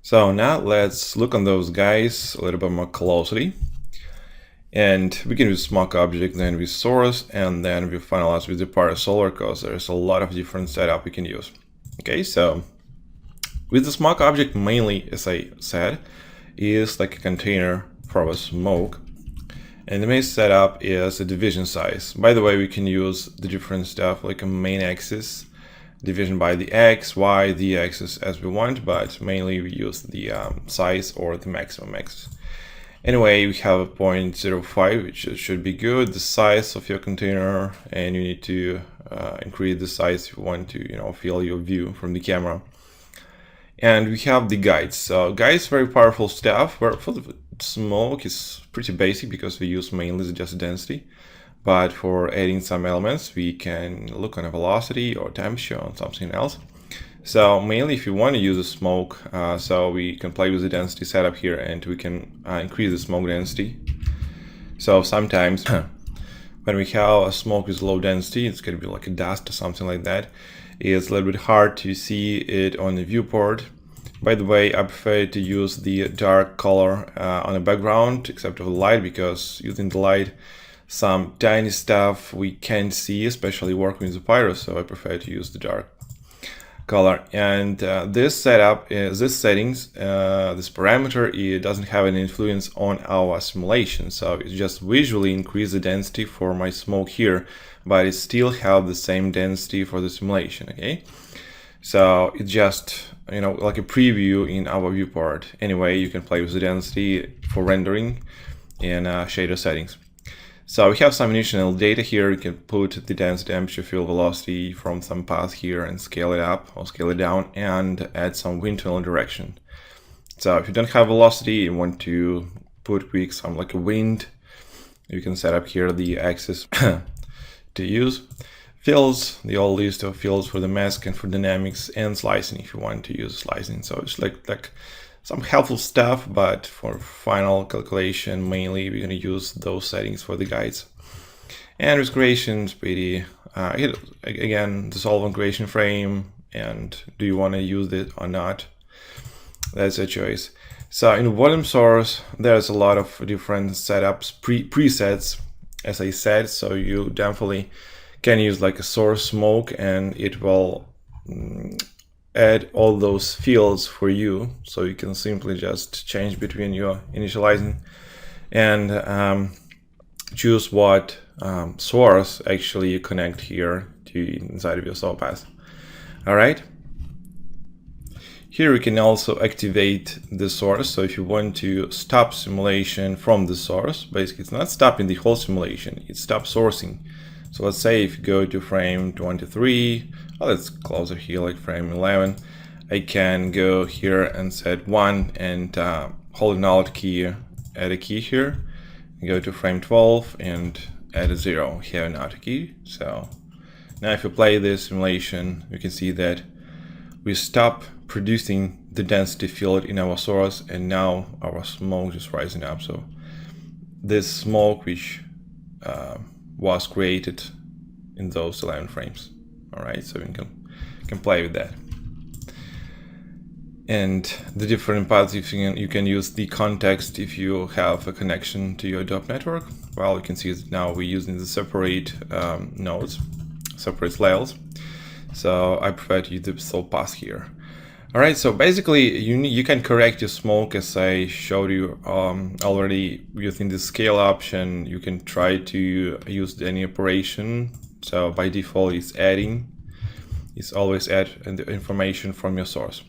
So now let's look on those guys a little bit more closely. And we can use smoke object, then with source, and then we finalize with the part solver because there's a lot of different setup we can use. Okay, so with the smoke object, mainly, as I said, is like a container for a smoke. And the main setup is a division size. By the way, we can use the different stuff like a main axis, division by the x, y, the axis as we want, but mainly we use the size or the maximum axis. Anyway, we have a 0.05, which should be good, the size of your container, and you need to increase the size if you want to, fill your view from the camera. And we have the guides. So guides, very powerful stuff. Where for the smoke is pretty basic because we use mainly just density. But for adding some elements, we can look on a velocity or temperature or something else. So mainly if you want to use a smoke, so we can play with the density setup here and we can increase the smoke density. So sometimes when we have a smoke with low density, it's going to be like a dust or something like that. It's a little bit hard to see it on the viewport. By the way, I prefer to use the dark color on the background, except for the light, because using the light, some tiny stuff we can't see, especially working with the pyro, so I prefer to use the dark color. And this setup, this settings, this parameter, it doesn't have any influence on our simulation, so it just visually increase the density for my smoke here, but it still have the same density for the simulation. Okay, so it's just like a preview in our viewport. Anyway, you can play with the density for rendering in shader settings. So we have some initial data here. You can put the density, temperature, field velocity from some path here and scale it up or scale it down and add some wind tunnel direction. So if you don't have velocity, you want to put quick some like a wind, you can set up here the axis to use. Fields, the old list of fields for the mask and for dynamics, and slicing if you want to use slicing. So it's like some helpful stuff, but for final calculation, mainly we're going to use those settings for the guides. And with creation, is pretty, again, the solvent creation frame, and do you want to use it or not? That's a choice. So in volume source, there's a lot of different setups, presets, as I said, so you definitely can use like a source smoke and it will add all those fields for you, so you can simply just change between your initializing and choose what source actually you connect here to inside of your saw path. All right, here we can also activate the source. So if you want to stop simulation from the source, basically it's not stopping the whole simulation, it stops sourcing. So let's say if you go to frame 23, let's closer here, like frame 11, I can go here and set 1 and hold an Alt key, add a key here, go to frame 12 and add a 0, here an Alt key. So now if you play this simulation, you can see that we stop producing the density field in our source and now our smoke is rising up. So this smoke which was created in those 11 frames. All right, so we can play with that. And the different paths, you can use the context if you have a connection to your DOP network. Well, you can see that now we're using the separate nodes, separate layers. So I prefer to use the saw path here. All right, so basically you can correct your smoke as I showed you already using the scale option. You can try to use any operation. So by default it's adding, it's always add the information from your source.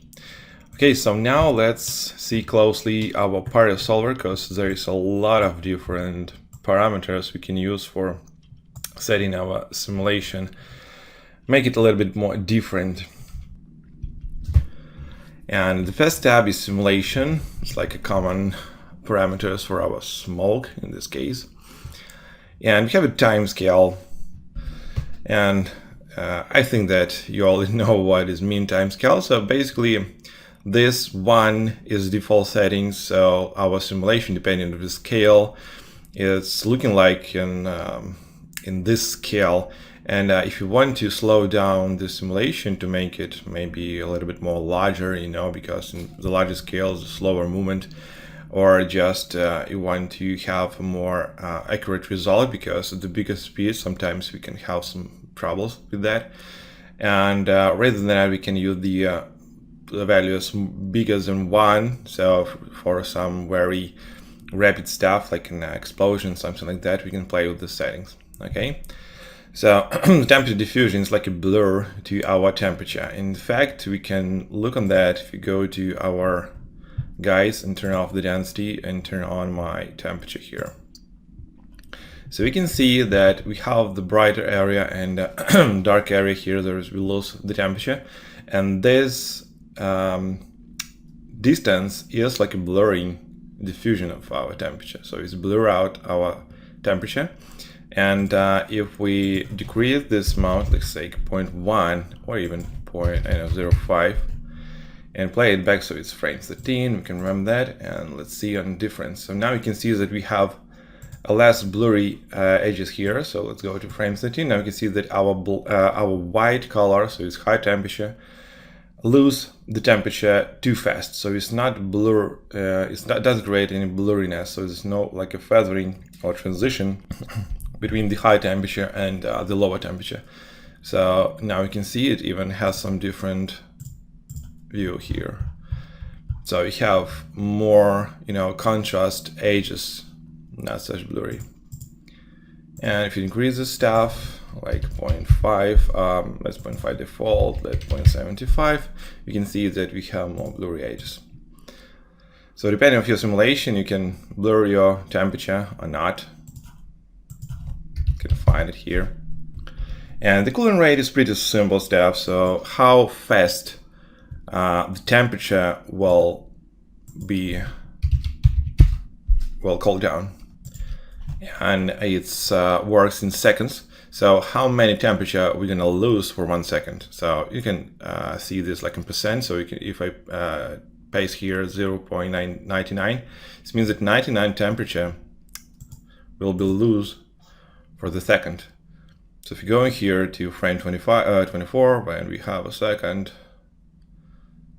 Okay, so now let's see closely our partial solver, because there is a lot of different parameters we can use for setting our simulation, make it a little bit more different. And the first tab is simulation. It's like a common parameters for our smoke in this case. And we have a time scale. And I think that you already know what is mean time scale. So basically this one is default settings. So our simulation, depending on the scale, it's looking like in this scale. And if you want to slow down the simulation to make it maybe a little bit more larger, because in the larger scales, the slower movement, or just you want to have a more accurate result, because at the bigger speed, sometimes we can have some troubles with that. And rather than that, we can use the values bigger than 1. So for some very rapid stuff like an explosion, something like that, we can play with the settings. Okay, so temperature diffusion is like a blur to our temperature. In fact, we can look on that if we go to our guys and turn off the density and turn on my temperature here. So we can see that we have the brighter area and dark area here. We lose the temperature, and this distance is like a blurring diffusion of our temperature. So it's blur out our temperature. And if we decrease this amount, let's say 0.1 or even 0.05, and play it back so it's frame 13, we can run that, and let's see on difference. So now you can see that we have a less blurry edges here. So let's go to frame 13. Now you can see that our white color, so it's high temperature, lose the temperature too fast. So it's not blur, doesn't create any blurriness. So there's no like a feathering or transition between the high temperature and the lower temperature. So now you can see it even has some different view here. So you have more, contrast edges, not such blurry. And if you increase the stuff like 0.5, let's 0.5 default, let's 0.75, you can see that we have more blurry edges. So depending on your simulation, you can blur your temperature or not. You can find it here. And the cooling rate is pretty simple stuff. So how fast the temperature will cool down, and it works in seconds. So how many temperature we're gonna lose for 1 second? So you can see this like in percent. So you can, if I paste here 0.99, this means that 99 temperature will be lose for the second. So if you go in here to frame 24, when we have a second,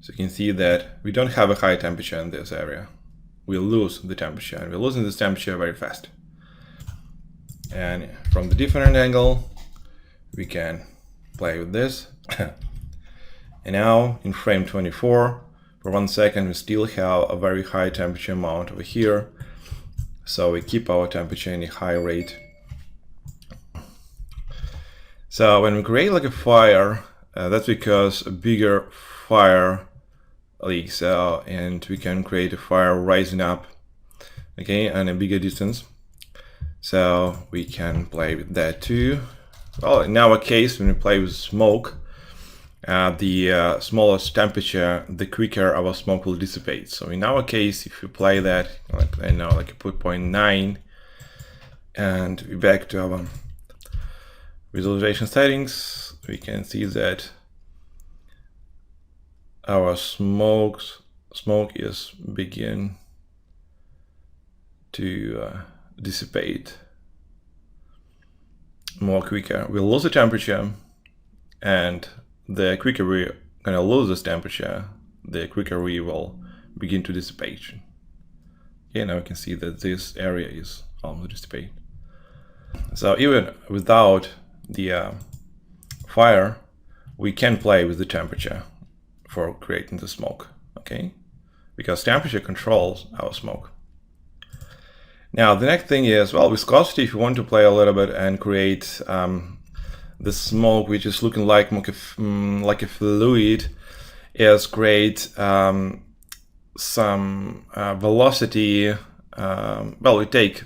so you can see that we don't have a high temperature in this area. We lose the temperature, and we're losing this temperature very fast. And from the different angle, we can play with this. And now in frame 24, for 1 second, we still have a very high temperature amount over here. So we keep our temperature in a high rate. So when we create like a fire, that's because a bigger fire leaks out, and we can create a fire rising up, okay, and a bigger distance. So we can play with that too. Well, in our case, when we play with smoke, the smallest temperature, the quicker our smoke will dissipate. So in our case, if you play that, like I know, like you put 0.9, and we back to our visualization settings, we can see that our smoke is begin to dissipate more quicker. We'll lose the temperature, and the quicker we're gonna lose this temperature, the quicker we will begin to dissipate. Okay, now we can see that this area is almost dissipated. So even without the fire, we can play with the temperature for creating the smoke, okay? Because temperature controls our smoke. Now, the next thing is, well, viscosity. If you want to play a little bit and create the smoke, which is looking like a fluid, is create some velocity. Well, we take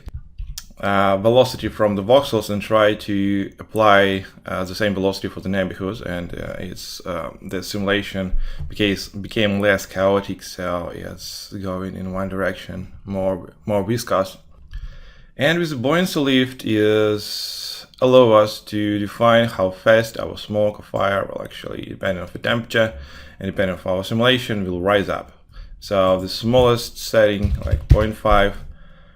velocity from the voxels and try to apply the same velocity for the neighborhoods, and the simulation became less chaotic, so it's going in one direction, more viscous. And with the buoyancy lift is allow us to define how fast our smoke or fire will actually, depending on the temperature and depending on our simulation, will rise up. So the smallest setting, like 0.5,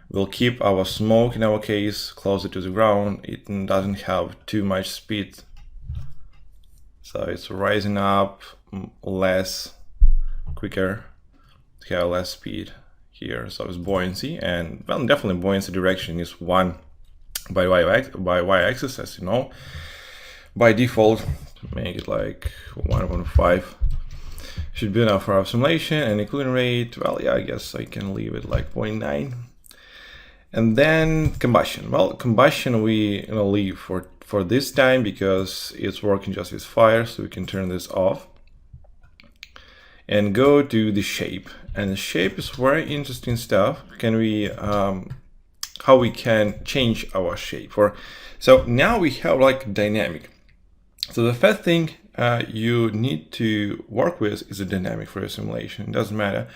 We'll keep our smoke, in our case, closer to the ground. It doesn't have too much speed. So it's rising up less, quicker, to have less speed here. So it's buoyancy, and well, definitely buoyancy direction is 1 by y-axis, as you know. By default, make it like 1.5. Should be enough for our simulation. And the cooling rate, well, yeah, I guess I can leave it like 0.9. And then combustion. Well, combustion we leave for this time because it's working just with fire, so we can turn this off. And go to the shape. And the shape is very interesting stuff. Can we, how we can change our shape. So now we have like dynamic. So the first thing you need to work with is a dynamic for your simulation. It doesn't matter.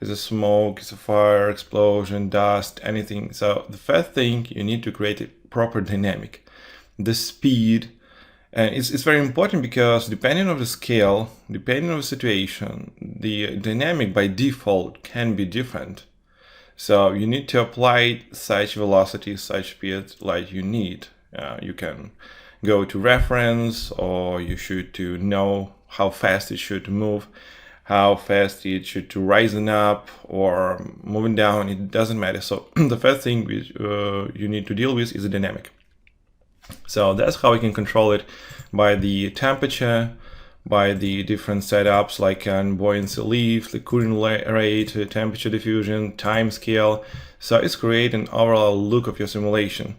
It's a smoke, it's a fire, explosion, dust, anything. So the first thing you need to create a proper dynamic. The speed, and it's very important because depending on the scale, depending on the situation, the dynamic by default can be different. So you need to apply such velocity, such speed like you need. You can go to reference, or you should to know how fast it should move, how fast it should to rising up or moving down. It doesn't matter. So the first thing you need to deal with is a dynamic. So that's how we can control it by the temperature, by the different setups like buoyancy leaf, the cooling rate, temperature diffusion, time scale. So it's creating an overall look of your simulation.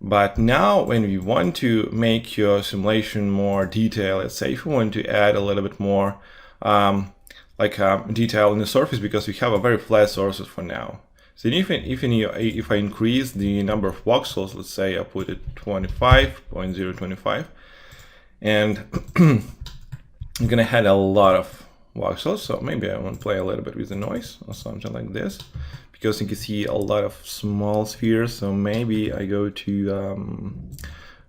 But now when we want to make your simulation more detailed, let's say if we want to add a little bit more detail in the surface, because we have a very flat surface for now. So if I increase the number of voxels, let's say I put it 25.025, and I'm gonna add a lot of voxels. So maybe I want to play a little bit with the noise or something like this, because you can see a lot of small spheres. So maybe I go to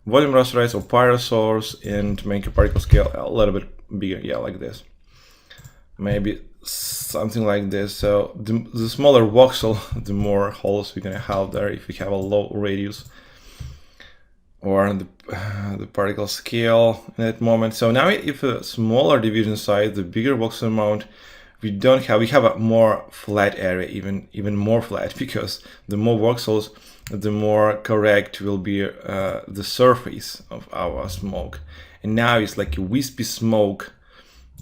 volume rasterize or pyro source and make a particle scale a little bit bigger. Yeah, like this. Maybe something like this. So the smaller voxel, the more holes we're gonna have there if we have a low radius, or the particle scale in that moment. So now if a smaller division size, the bigger voxel amount, we have a more flat area, even more flat, because the more voxels, the more correct will be the surface of our smoke. And now it's like a wispy smoke.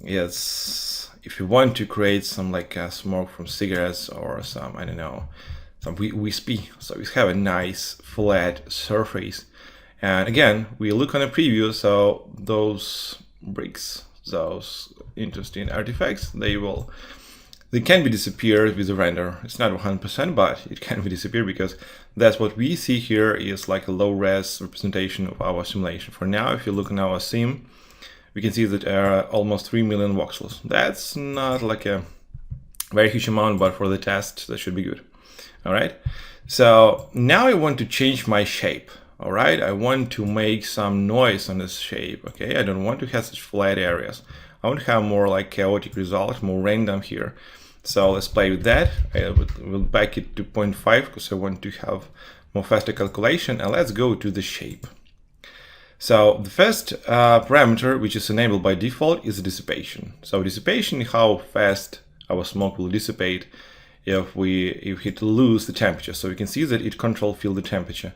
Yes, if you want to create some like smoke from cigarettes or some, I don't know, some wispy, so we have a nice flat surface. And again, we look on a preview, so those bricks, those interesting artifacts, they can be disappeared with the render. It's not 100%, but it can be disappeared, because that's what we see here is like a low-res representation of our simulation. For now, if you look in our sim, we can see that there are almost 3 million voxels. That's not like a very huge amount, but for the test, that should be good. All right. So now I want to change my shape. All right. I want to make some noise on this shape. Okay. I don't want to have such flat areas. I want to have more like chaotic result, more random here. So let's play with that. I will back it to 0.5 because I want to have more faster calculation. And let's go to the shape. So the first parameter, which is enabled by default, is dissipation. So dissipation is how fast our smoke will dissipate if we lose the temperature. So we can see that it control field the temperature.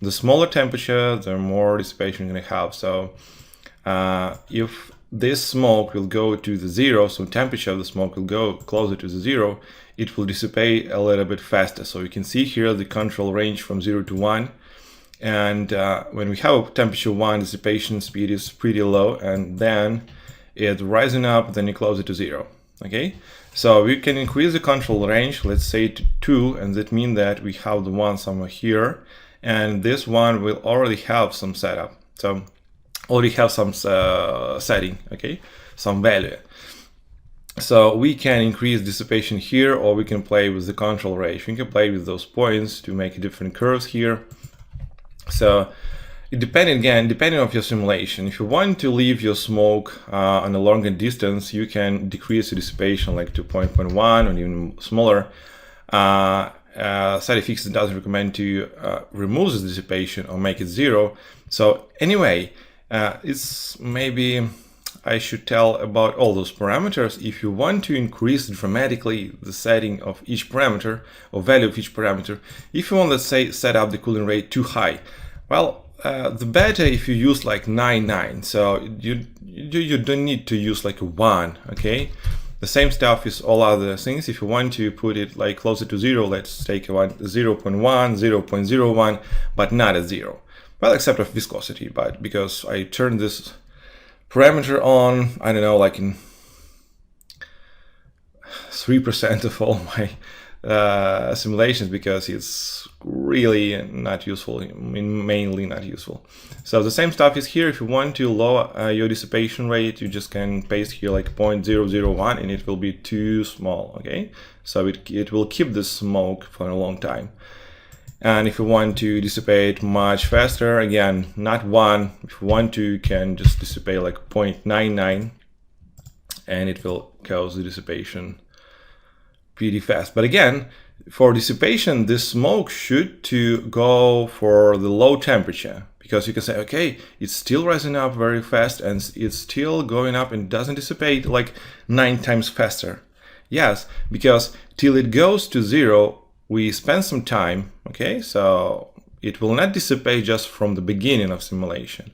The smaller temperature, the more dissipation you're gonna have. So if this smoke will go to the zero, so temperature of the smoke will go closer to the zero, it will dissipate a little bit faster. So you can see here the control range from 0 to 1. And when we have temperature 1, dissipation speed is pretty low, and then it's rising up, then you close it to 0. Okay, so we can increase the control range, let's say to 2, and that means that we have the one somewhere here, and this one will already have some setup. So already have some setting, okay, some value. So we can increase dissipation here, or we can play with the control range. We can play with those points to make different curves here. So it depending on your simulation. If you want to leave your smoke on a longer distance, you can decrease the dissipation like to 0.1 or even smaller. SciFix doesn't recommend to remove this dissipation or make it 0. So anyway, it's maybe I should tell about all those parameters. If you want to increase dramatically the setting of each parameter or value of each parameter, if you want, let's say, set up the cooling rate too high, well, the better if you use like 9.9. So you don't need to use like a 1, okay? The same stuff is all other things. If you want to put it like closer to 0, let's take 0.1, 0.01, but not a 0. Well, except of viscosity, but because I turned this parameter on, I don't know, like in 3% of all my simulations, because it's really not useful, I mean, mainly not useful. So the same stuff is here. If you want to lower your dissipation rate, you just can paste here like 0.001 and it will be too small, okay? So it will keep the smoke for a long time. And if you want to dissipate much faster, again, not 1, if you want to, you can just dissipate like 0.99 and it will cause the dissipation pretty fast. But again, for dissipation, this smoke should to go for the low temperature, because you can say, okay, it's still rising up very fast and it's still going up and doesn't dissipate like 9 times faster. Yes, because till it goes to 0, we spend some time, okay? So it will not dissipate just from the beginning of simulation.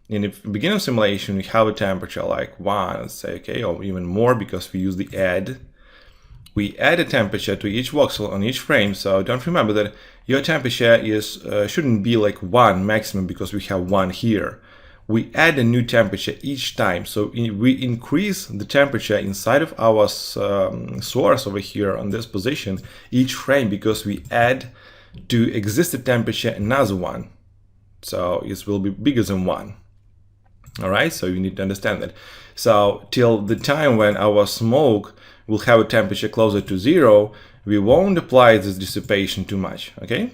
In the beginning of simulation, we have a temperature like 1, let's say, okay, or even more, because we use the add. We add a temperature to each voxel on each frame. So don't remember that your temperature is shouldn't be like 1 maximum, because we have 1 here. We add a new temperature each time. So we increase the temperature inside of our source over here on this position each frame, because we add to existing temperature another one. So it will be bigger than 1. All right, so you need to understand that. So till the time when our smoke will have a temperature closer to 0, we won't apply this dissipation too much, okay?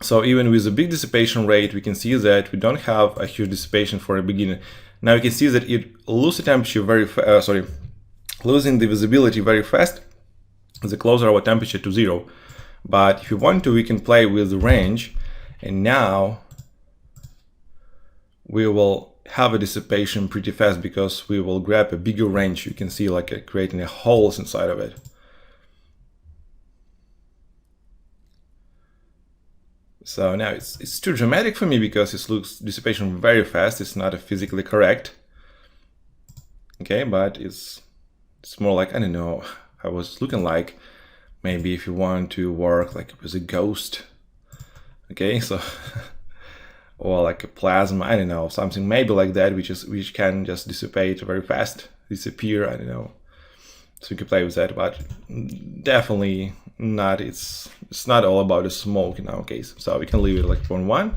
So even with a big dissipation rate, we can see that we don't have a huge dissipation for a beginning. Now you can see that it loses temperature losing the visibility very fast the closer our temperature to 0. But if you want to, we can play with the range, and now we will have a dissipation pretty fast, because we will grab a bigger range. You can see like creating a holes inside of it. So now it's too dramatic for me, because it looks dissipation very fast. It's not physically correct. Okay, but it's more like, I don't know how it was looking like. Maybe if you want to work like with a ghost. Okay, so or like a plasma, I don't know, something maybe like that, which can just dissipate very fast, disappear, I don't know. So you can play with that, but definitely not, it's not all about the smoke in our case. So we can leave it like 0.1,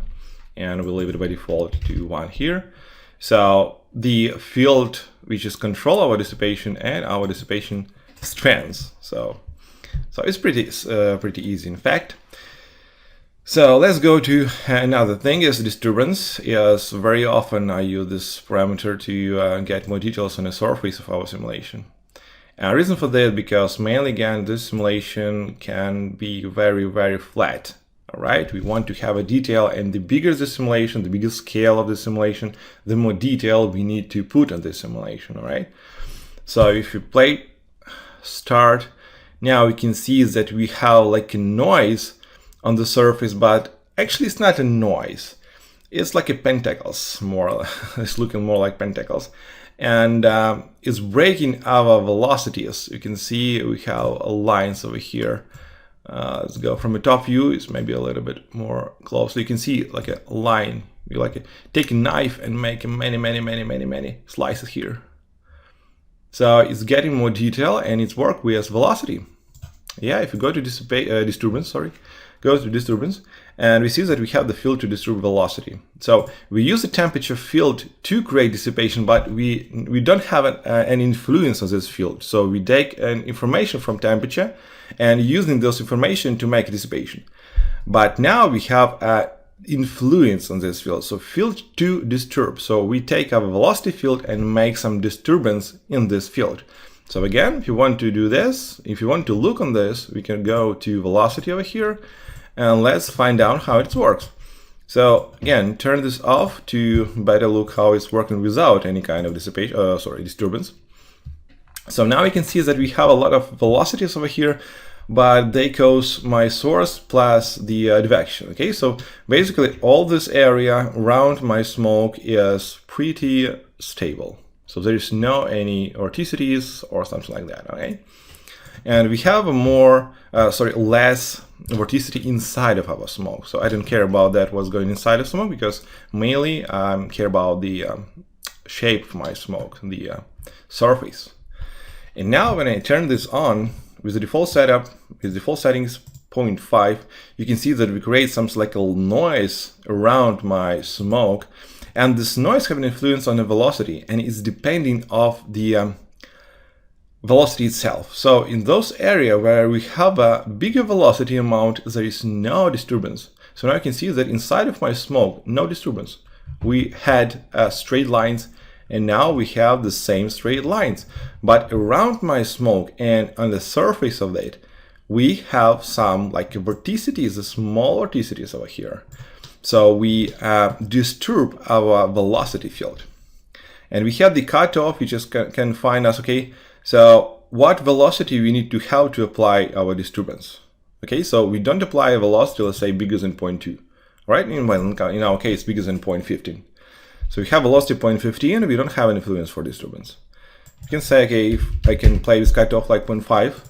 and we'll leave it by default to 1 here. So the field which is control our dissipation and our dissipation strengths. So it's pretty easy, in fact. So let's go to another thing, is disturbance. Yes, very often I use this parameter to get more details on the surface of our simulation. And the reason for that, because mainly, again, this simulation can be very, very flat. All right, we want to have a detail, and the bigger the simulation, the bigger scale of the simulation, the more detail we need to put on this simulation. All right. So if you play start, now we can see that we have like a noise on the surface, but actually it's not a noise. It's like a pentacles, more. It's looking more like pentacles. And it's breaking our velocities. You can see we have lines over here. Let's go from a top view. It's maybe a little bit more close. So you can see like a line. You like take a knife and make many slices here. So it's getting more detail, and it's work with velocity. Yeah, if you go to disturbance, go to disturbance, and we see that we have the field to disturb velocity. So we use the temperature field to create dissipation, but we don't have an influence on this field. So we take an information from temperature and using those information to make dissipation. But now we have an influence on this field. So field to disturb. So we take our velocity field and make some disturbance in this field. So again, if you want to do this, if you want to look on this, we can go to velocity over here, and let's find out how it works. So again, turn this off to better look how it's working without any kind of disturbance. So now we can see that we have a lot of velocities over here, but they cause my source plus the advection. Okay, so basically all this area around my smoke is pretty stable. So there is no any vorticities or something like that. Okay, and we have a less vorticity inside of our smoke. So I don't care about that what's going inside of smoke, because mainly I care about the shape of my smoke, the surface. And now when I turn this on with the default setup, with default settings 0.5, you can see that we create some slight noise around my smoke, and this noise has an influence on the velocity, and it's depending of the velocity itself. So in those areas where we have a bigger velocity amount, there is no disturbance. So now you can see that inside of my smoke, no disturbance. We had straight lines, and now we have the same straight lines. But around my smoke and on the surface of it, we have some like vorticities, the small vorticities over here. So we disturb our velocity field. And we have the cutoff, which just can find us, okay, so what velocity we need to have to apply our disturbance. Okay, so we don't apply a velocity, let's say bigger than 0.2, right? In our case, bigger than 0.15. So we have velocity 0.15, we don't have an influence for disturbance. You can say, okay, if I can play this cutoff like 0.5,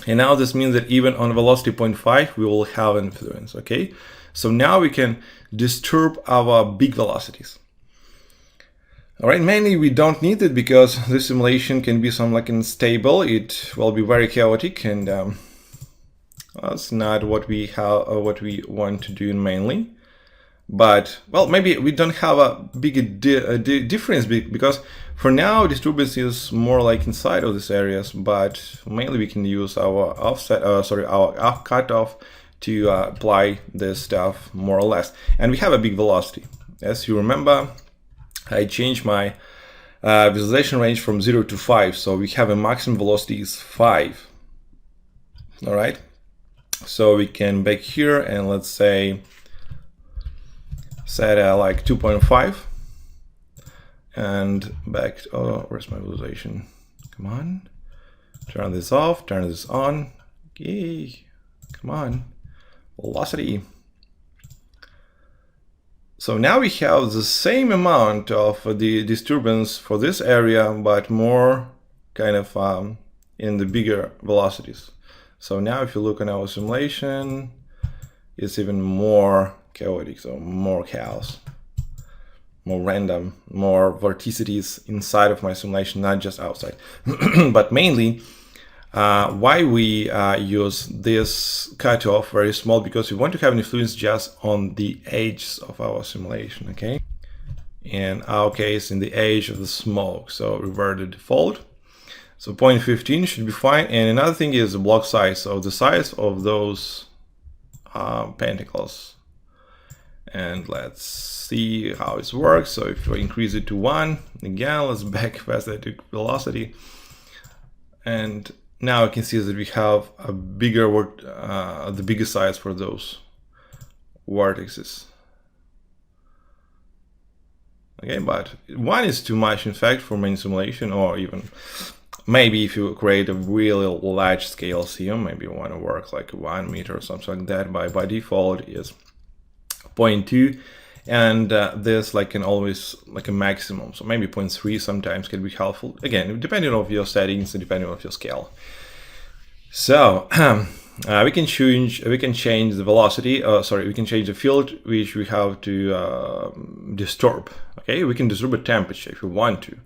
and now this means that even on velocity 0.5, we will have an influence, okay? So now we can disturb our big velocities. All right, mainly we don't need it because this simulation can be unstable. It will be very chaotic, and that's not what we want to do mainly. But well, maybe we don't have a big difference because for now disturbance is more like inside of these areas, but mainly we can use our our cutoff to apply this stuff more or less. And we have a big velocity. As you remember, I changed my visualization range from 0 to 5, so we have a maximum velocity is 5. All right, so we can back here and let's say set like 2.5 and back to, oh, where's my visualization? Come on, turn this off, turn this on. Okay, come on, velocity. So now we have the same amount of the disturbance for this area, but more kind of in the bigger velocities. So now if you look at our simulation, it's even more chaotic, so more chaos, more random, more vorticities inside of my simulation, not just outside. But mainly, why we use this cutoff very small, because we want to have an influence just on the edges of our simulation, okay? In our case, in the edge of the smoke, so revert the default. So 0.15 should be fine. And another thing is the block size, so the size of those pentacles. And let's see how it works. So if we increase it to 1, again, let's back fast to velocity. And now you can see that we have a bigger the biggest size for those vertices. Okay, but 1 is too much, in fact, for main simulation, or even maybe if you create a really large scale sim, maybe you want to work like 1 meter or something like that. By default is 0.2, and this can always like a maximum, so maybe 0.3 sometimes can be helpful, again depending on your settings and depending on your scale. So we can change the velocity, we can change the field which we have to disturb. Okay, we can disturb a temperature if we want to.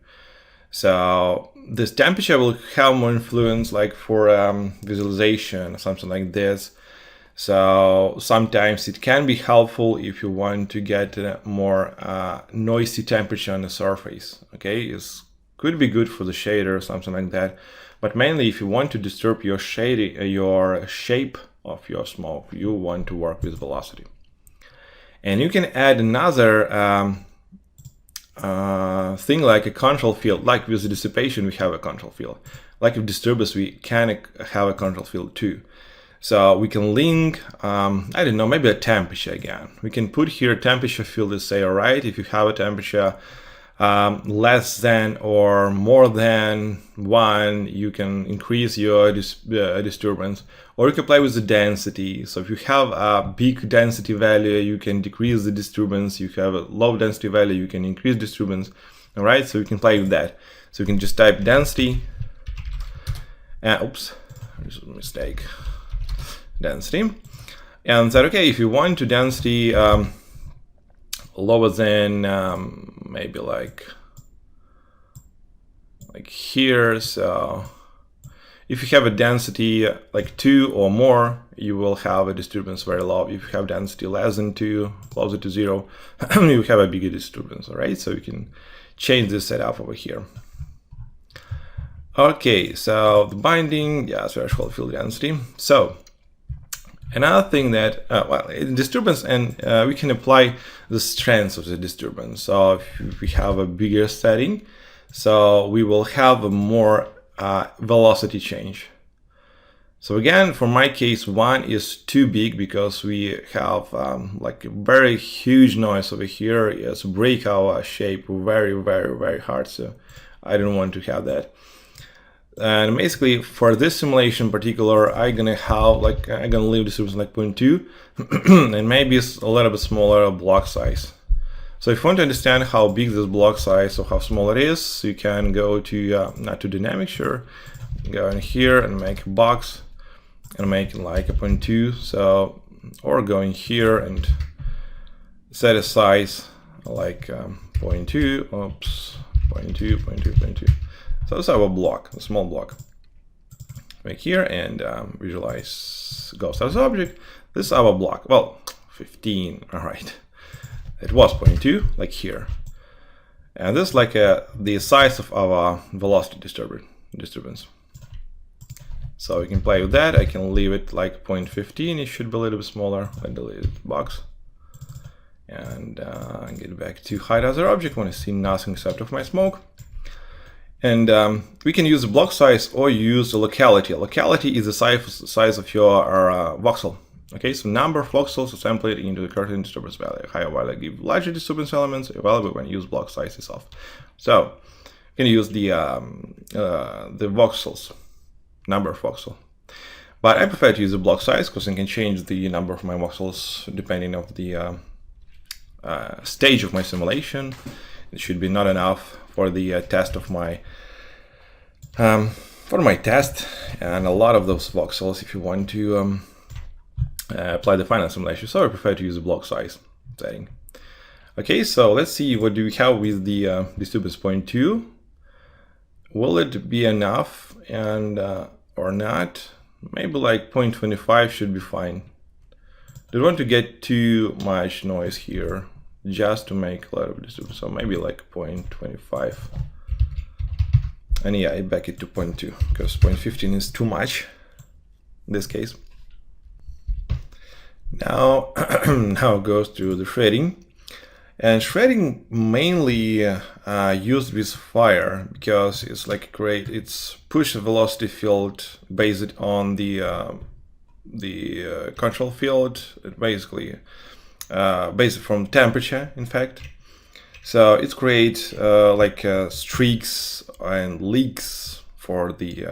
So this temperature will have more influence like for visualization or something like this. So sometimes it can be helpful if you want to get a more noisy temperature on the surface. Okay, it could be good for the shader or something like that. But mainly if you want to disturb your shape of your smoke, you want to work with velocity. And you can add another thing like a control field. Like with the dissipation, we have a control field. Like with disturbance, we can have a control field too. So we can link, I don't know, maybe a temperature again. We can put here a temperature field and say, all right, if you have a temperature less than or more than 1, you can increase your disturbance, or you can play with the density. So if you have a big density value, you can decrease the disturbance. You have a low density value, you can increase disturbance. All right, so you can play with that. So you can just type density, oops, there's a mistake, density, and said, okay, if you want to density lower than maybe like here, so if you have a density like 2 or more, you will have a disturbance very low. If you have density less than 2, closer to 0, you have a bigger disturbance. All right, so you can change this setup over here. Okay, so the binding, yeah, threshold field density. So another thing that, well, disturbance, and we can apply the strength of the disturbance. So if we have a bigger setting, so we will have a more velocity change. So again, for my case, 1 is too big because we have like a very huge noise over here. It's break our shape very, very, very hard. So I don't want to have that. And basically for this simulation in particular, I'm gonna leave disturbance like 0.2 and maybe it's a little bit smaller block size. So if you want to understand how big this block size or how small it is, you can go to not to dynamic, sure, go in here and make a box and make it like a 0.2. So, or go in here and set a size like 0.2, oops, 0.2, 0.2, 0.2. So this is our block, a small block. Make here and visualize ghost as object. This is our block. Well, 15. All right. It was 0.2, like here. And this is like the size of our velocity disturbance. So we can play with that. I can leave it like 0.15. It should be a little bit smaller. I delete the box. And get back to hide other object when I see nothing except of my smoke. And we can use the block size or use the locality. Locality is the size of your voxel. Okay, so number of voxels assembled into the current disturbance value. Higher value give larger disturbance elements available when use block size is off. So you can use the voxels, number of voxel. But I prefer to use the block size because I can change the number of my voxels depending on the stage of my simulation. It should be not enough for the test of my test, and a lot of those voxels if you want to apply the final simulation. So I prefer to use the block size setting. Okay, so let's see what do we have with the disturbance 0.2. Will it be enough and or not? Maybe like 0.25 should be fine. Don't want to get too much noise here, just to make a lot of disturbance. So maybe like 0.25. And yeah, I back it to 0.2 because 0.15 is too much in this case. Now, now it goes to the shredding. And shredding mainly used with fire because it's like great. It's push velocity field based on the control field. It basically based from temperature, in fact. So it's great like streaks and leaks for the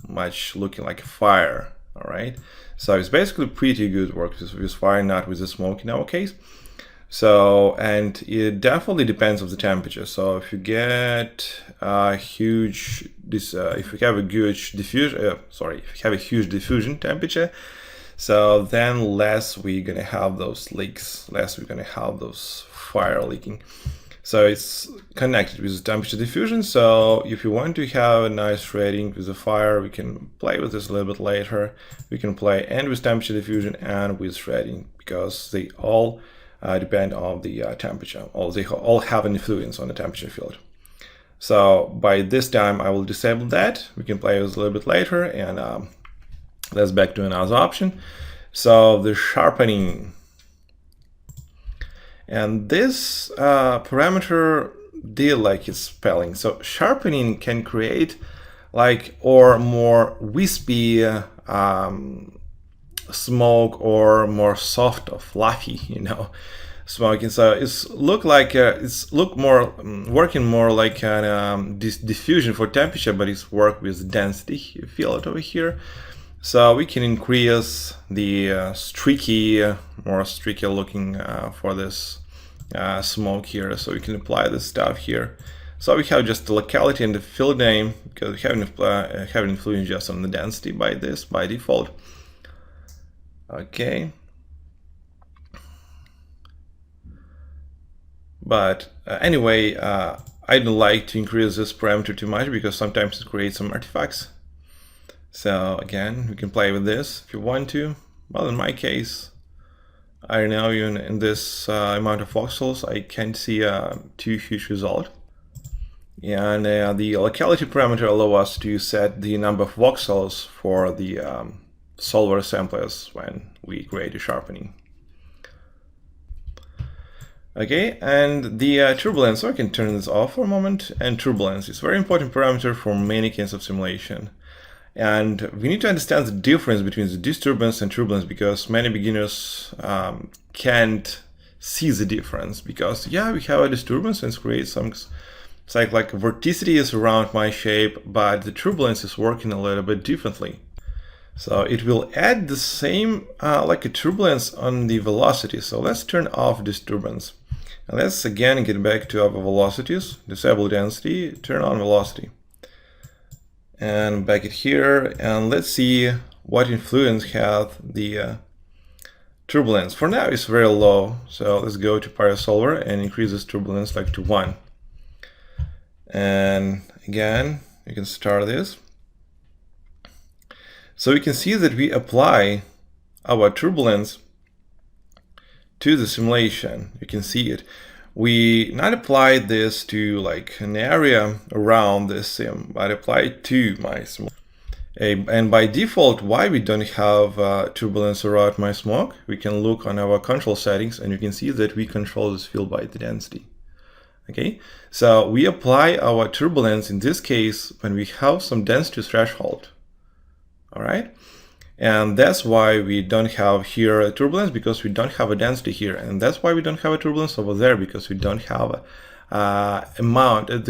much looking like fire. All right. So it's basically pretty good work with fire, not with the smoke in our case. So, and it definitely depends on the temperature. So if you get a huge, if you have a huge diffusion, if you have a huge diffusion temperature, so then less we're gonna have those leaks, less we're gonna have those fire leaking. So it's connected with the temperature diffusion. So if you want to have a nice shredding with the fire, we can play with this a little bit later. We can play and with temperature diffusion and with shredding because they all depend on the temperature. They all have an influence on the temperature field. So by this time I will disable that. We can play with a little bit later, and let's back to another option. So the sharpening, and this parameter did like its spelling. So sharpening can create like or more wispy smoke or more soft or fluffy, smoking. So it's look like it's look more working more like an diffusion for temperature, but it's work with density. You feel it over here. So we can increase the more streaky looking for this smoke here. So we can apply this stuff here. So we have just the locality and the field name, because we haven't influenced just on the density by default. Okay. But anyway, I don't like to increase this parameter too much because sometimes it creates some artifacts. So again, we can play with this if you want to. Well, in my case, I don't know, even in this amount of voxels, I can't see too huge result. And the locality parameter allows us to set the number of voxels for the solver samplers when we create a sharpening. Okay, and the turbulence, so I can turn this off for a moment. And turbulence is a very important parameter for many kinds of simulation. And we need to understand the difference between the disturbance and turbulence, because many beginners can't see the difference. Because yeah, we have a disturbance and it creates some, it's like vorticity is around my shape, but the turbulence is working a little bit differently. So it will add the same like a turbulence on the velocity. So let's turn off disturbance. And let's again get back to our velocities, disable density, turn on velocity. And back it here, and let's see what influence had the turbulence. For now it's very low, so let's go to PyroSolver and increase this turbulence like to 1. And again, you can start this. So we can see that we apply our turbulence to the simulation. You can see it. We not applied this to like an area around this sim, but applied to my smoke. And by default, why we don't have turbulence around my smoke, we can look on our control settings and you can see that we control this field by the density. Okay, so we apply our turbulence in this case when we have some density threshold. All right. And that's why we don't have here a turbulence, because we don't have a density here. And that's why we don't have a turbulence over there, because we don't have the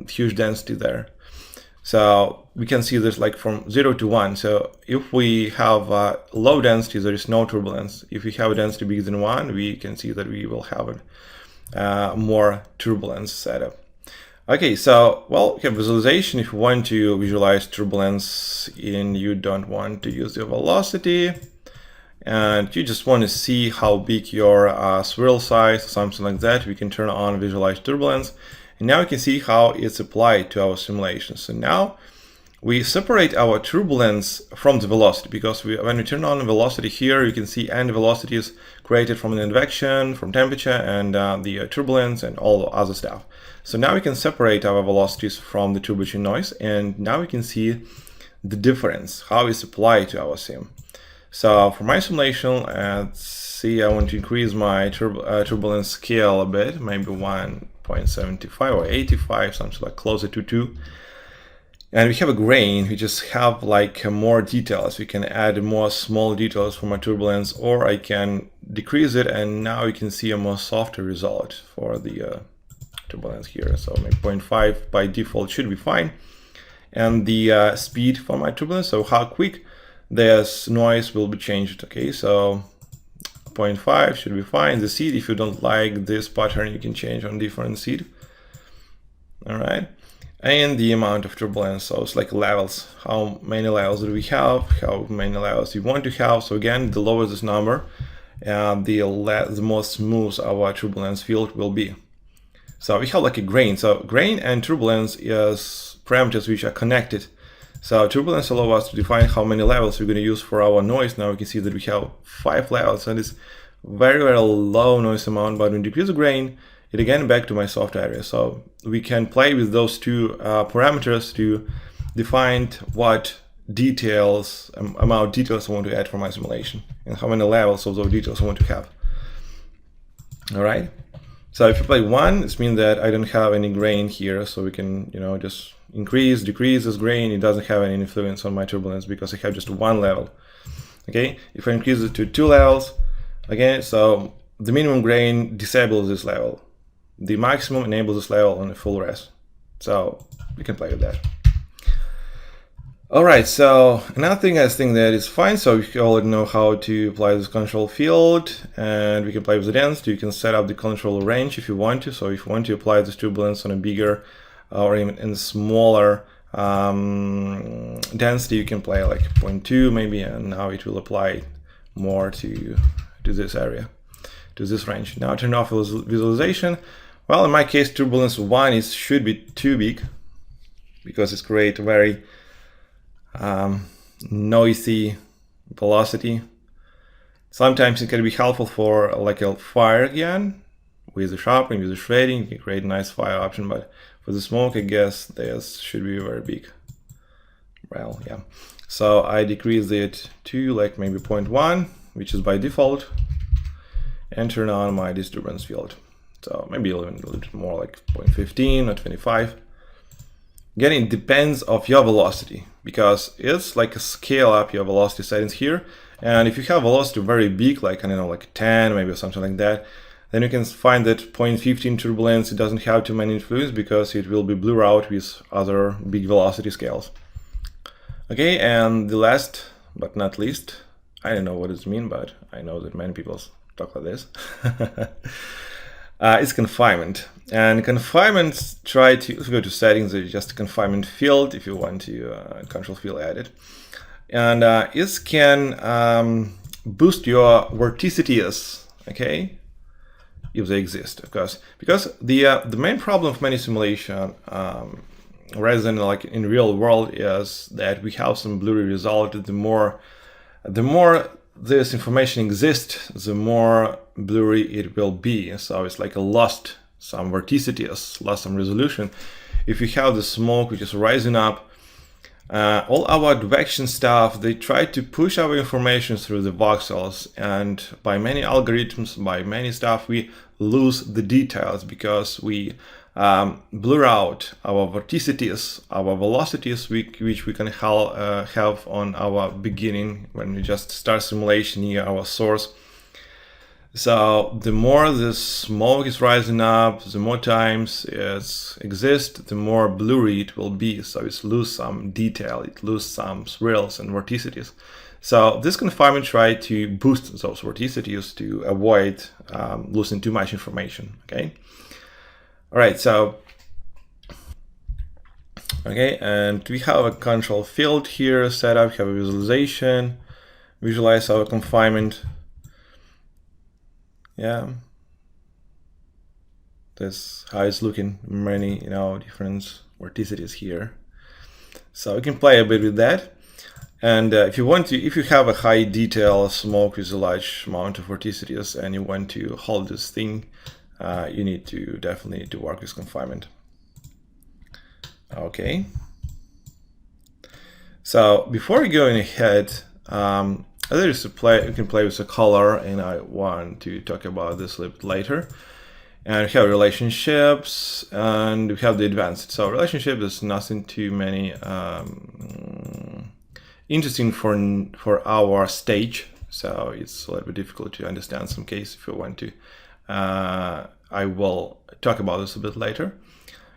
huge density there. So we can see this like from 0 to 1. So if we have low density, there is no turbulence. If we have a density bigger than 1, we can see that we will have a more turbulence setup. Okay, so, well, we have visualization. If you want to visualize turbulence and you don't want to use the velocity, and you just want to see how big your swirl size or something like that, we can turn on visualize turbulence. And now you can see how it's applied to our simulation. So now we separate our turbulence from the velocity, because when we turn on velocity here, you can see any velocity is created from an advection, from temperature, and the turbulence and all the other stuff. So now we can separate our velocities from the turbulence noise, and now we can see the difference, how it's applied to our sim. So for my simulation, let's see, I want to increase my turbulence scale a bit, maybe 1.75 or 85, something like closer to 2. And we have a grain, we just have like more details. We can add more small details for my turbulence, or I can decrease it, and now you can see a more softer result for the turbulence here. So maybe 0.5 by default should be fine. And the speed for my turbulence, so how quick this noise will be changed. Okay, so 0.5 should be fine. The seed, if you don't like this pattern, you can change on different seed. All right. And the amount of turbulence, so it's like levels. How many levels do we have? How many levels you want to have? So again, the lower this number, the more smooth our turbulence field will be. So we have like a grain. So grain and turbulence is parameters which are connected. So turbulence allows us to define how many levels we're going to use for our noise. Now we can see that we have 5 levels, and it's very, very low noise amount. But when we decrease the grain, it again back to my soft area. So we can play with those two parameters to define what details, amount of details I want to add for my simulation, and how many levels of those details I want to have. All right. So if you play 1, it means that I don't have any grain here, so we can, you know, just increase, decrease this grain. It doesn't have any influence on my turbulence because I have just 1 level. Okay, if I increase it to 2 levels, okay, so the minimum grain disables this level. The maximum enables this level on a full res. So we can play with that. All right, so another thing I think that is fine. So you already know how to apply this control field, and we can play with the density. You can set up the control range if you want to. So if you want to apply this turbulence on a bigger or even in smaller density, you can play like 0.2 maybe, and now it will apply more to this area, to this range. Now turn off visualization. Well, in my case, turbulence 1 should be too big because it's create a very noisy velocity. Sometimes it can be helpful for like a fire again, with the sharpening, with the shading, you can create a nice fire option, but for the smoke, I guess this should be very big. Well, yeah. So I decrease it to like maybe 0.1, which is by default, and turn on my disturbance field. So maybe even a little bit more, like 0.15 or 25. Again, it depends of your velocity, because it's like a scale up your velocity settings here. And if you have velocity very big, like, I don't know, like 10, maybe or something like that, then you can find that 0.15 turbulence, it doesn't have too many influence because it will be blur out with other big velocity scales. Okay, and the last but not least, I don't know what it means, but I know that many people talk like this. It's confinement. And confinement, let's go to settings, there's just a confinement field if you want to control field added. And it can boost your vorticities, okay, if they exist, of course. Because the main problem of many simulation, rather than like in real world, is that we have some blurry result. The more this information exists, the more blurry it will be. So it's like a lost some vorticities, lost some resolution. If you have the smoke which is rising up, all our advection stuff, they try to push our information through the voxels, and by many algorithms, by many stuff, we lose the details because we blur out our vorticities, our velocities, which we can have on our beginning when we just start simulation near our source. So the more the smoke is rising up, the more times it exists, the more blurry it will be. So it loses some detail, it loses some swirls and vorticities. So this confinement tries to boost those vorticities to avoid losing too much information. Okay. All right. So okay, and we have a control field here set up. We have a visualization, visualize our confinement. Yeah, that's how it's looking. Many, different vorticities here. So we can play a bit with that. And if you want to, if you have a high detail smoke with a large amount of vorticities and you want to hold this thing, you need to definitely to work with confinement. Okay. So before going ahead, there's a you can play with the color, and I want to talk about this a little bit later. And we have relationships, and we have the advanced. So relationship is nothing too many interesting for our stage. So it's a little bit difficult to understand some case if you want to. I will talk about this a bit later.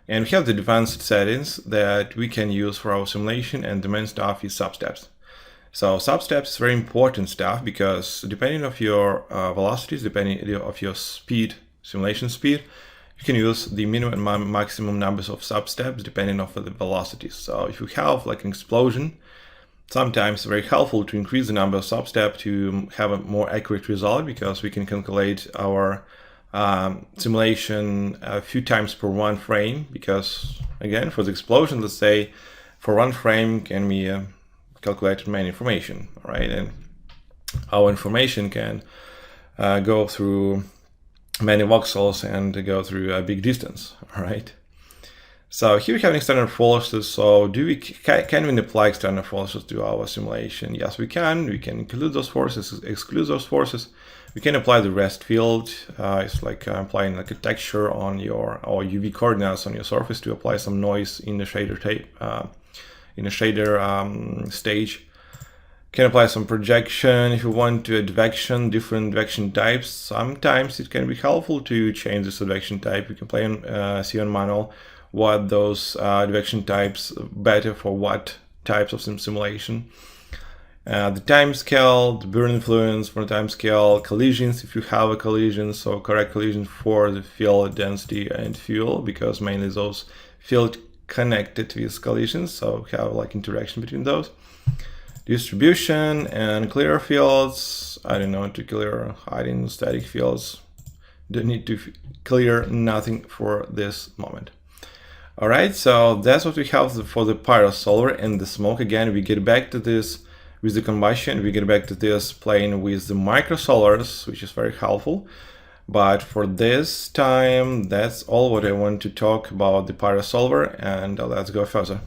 And we have the advanced settings that we can use for our simulation, and the main stuff is substeps. So substeps is very important stuff because depending on your velocities, depending on your speed, simulation speed, you can use the minimum and maximum numbers of substeps depending on the velocities. So if you have like an explosion, sometimes it's very helpful to increase the number of substeps to have a more accurate result, because we can calculate our simulation a few times per one frame. Because again, for the explosion, let's say for one frame can be calculated many information, right? And our information can go through many voxels and go through a big distance, right? So here we have external forces. So can we apply external forces to our simulation? Yes, we can. We can include those forces, exclude those forces. We can apply the rest field. It's like applying like a texture on your or UV coordinates on your surface to apply some noise in the shader tape, in the shader stage. Can apply some projection if you want to advection, different advection types. Sometimes it can be helpful to change this advection type. You can play on see on manual what those advection types better for what types of simulation. The time scale, the burn influence for the time scale, collisions if you have a collision, so correct collision for the field density and fuel, because mainly those field connected with collisions, so we have like interaction between those. Distribution and clear fields. I don't know, to clear hiding static fields. Don't need to clear nothing for this moment. All right, so that's what we have for the pyro solver and the smoke. Again, we get back to this with the combustion. We get back to this playing with the micro solars, which is very helpful. But for this time, that's all what I want to talk about the pyro solver, and let's go further.